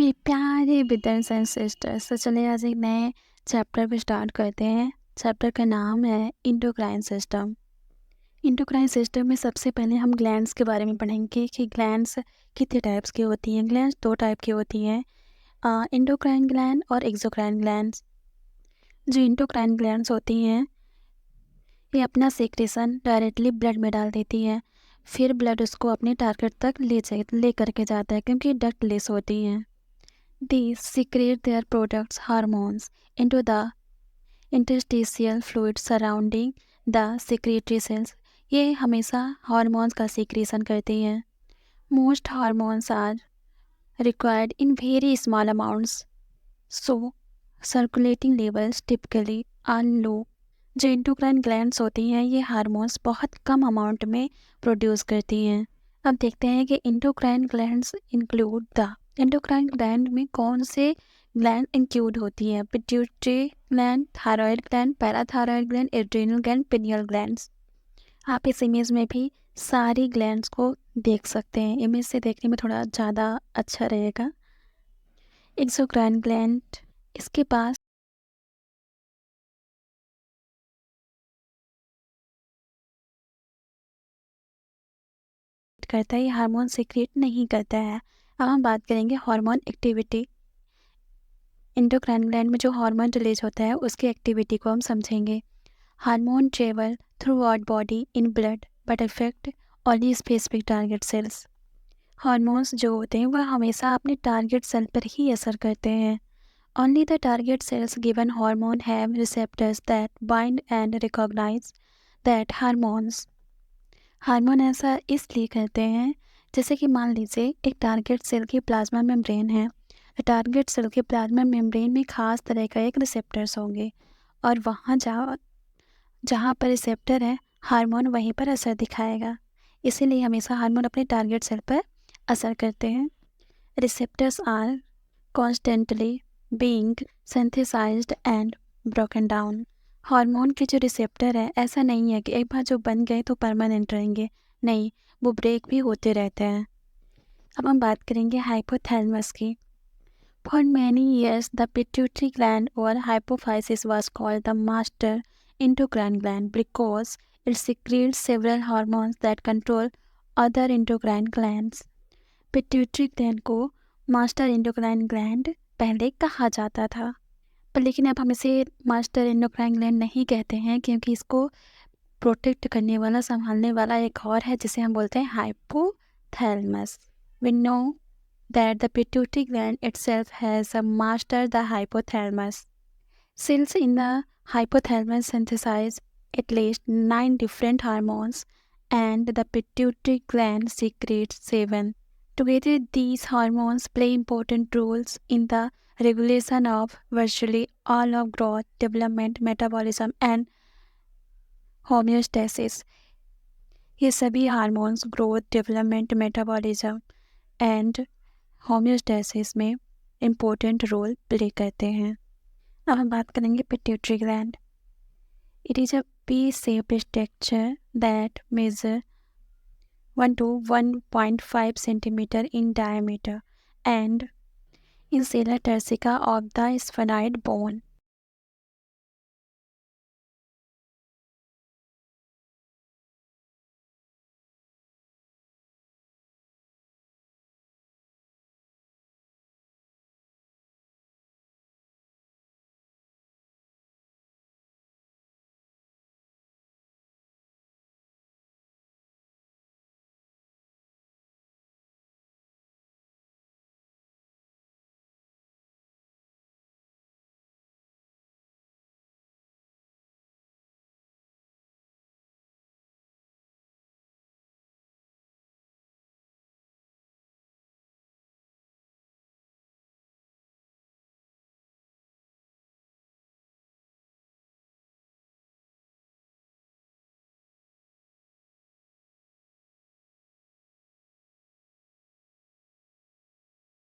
मेरे प्यारे brothers and sisters, तो चलिए आज एक नए चैप्टर पे स्टार्ट करते हैं। चैप्टर का नाम है इंडोक्राइन सिस्टम। इंडोक्राइन सिस्टम में सबसे पहले हम ग्लैंड्स के बारे में पढ़ेंगे कि ग्लैंड्स कितने टाइप्स की होती हैं। ग्लैंड्स दो टाइप की होती हैं, इंडोक्राइन ग्लैंड और एक्सोक्राइन ग्लैंड्स। जो इंडोक्राइन ग्लैंड्स होती हैं ये अपना सेक्रेशन डायरेक्टली ब्लड में डाल देती हैं, फिर ब्लड उसको अपने टारगेट तक ले करके जाता है क्योंकि डक्टलेस होती हैं। These secrete their products hormones into the interstitial fluid surrounding the secretory cells। ये हमेशा हार्मोन्स का सीक्रेशन करती हैं। Most hormones are required in very small amounts, so circulating levels typically are low। जो इंडोक्राइन ग्लैंड्स होती हैं ये hormones बहुत कम अमाउंट में प्रोड्यूस करती हैं। अब देखते हैं कि endocrine glands include the endocrine gland में कौन से ग्लैंड इंक्लूड होती हैं। Pituitary gland, thyroid gland, parathyroid gland, adrenal gland, pineal glands. आप इस इमेज में भी सारी ग्लैंड्स को देख सकते हैं। इमेज से देखने में थोड़ा ज़्यादा अच्छा रहेगा। एक्सोक्राइन ग्लैंड, इसके पास करता है, ये हार्मोन सीक्रेट नहीं करता है। अब हम बात करेंगे हार्मोन एक्टिविटी। इंडोक्राइन ग्लैंड में जो हार्मोन रिलीज होता है उसकी एक्टिविटी को हम समझेंगे। Hormone travel throughout body in blood but affect only specific target cells. Hormones जो होते हैं वह हमेशा अपने टारगेट सेल पर ही असर करते हैं। Only the target cells given hormone have receptors that bind and recognise that hormones. Hormone ऐसा इसलिए करते हैं जैसे कि मान लीजिए एक टारगेट सेल की प्लाज्मा मेम्ब्रेन है। टारगेट सेल के प्लाज्मा मेम्ब्रेन में खास तरह का एक रिसेप्टर्स होंगे और वहाँ जहाँ पर रिसेप्टर है हार्मोन वहीं पर असर दिखाएगा। इसीलिए हमेशा हार्मोन अपने टारगेट सेल पर असर करते हैं। Receptors are constantly being synthesised and broken down. Hormone के जो रिसेप्टर है ऐसा नहीं है कि एक बार जो बन गए तो परमानेंट रहेंगे, नहीं, वो ब्रेक भी होते रहते हैं। अब हम बात करेंगे हाइपोथैलेमस की। For many years the pituitary gland और hypophysis was called the master endocrine gland because it secretes several hormones that control other endocrine glands। Pituitary gland को मास्टर एंडोक्राइन ग्लैंड पहले कहा जाता था, पर लेकिन अब हम इसे मास्टर एंडोक्राइन ग्लैंड नहीं कहते हैं क्योंकि इसको प्रोटेक्ट करने वाला, संभालने वाला एक और है जिसे हम बोलते हैं hypothalamus. We know that the pituitary gland itself has a master, the hypothalamus। Cells in the hypothalamus synthesize at least 9 different hormones and the pituitary gland secretes 7। Together, these hormones play important roles in the regulation of virtually all of growth, development, metabolism and homeostasis। ये सभी hormones growth, development, metabolism and homeostasis में important role play करते हैं। अब हम बात करेंगे pituitary gland. It is a pea-shaped structure that measure 1 to 1.5 centimeter in diameter and insular turcica of the sphenoid bone।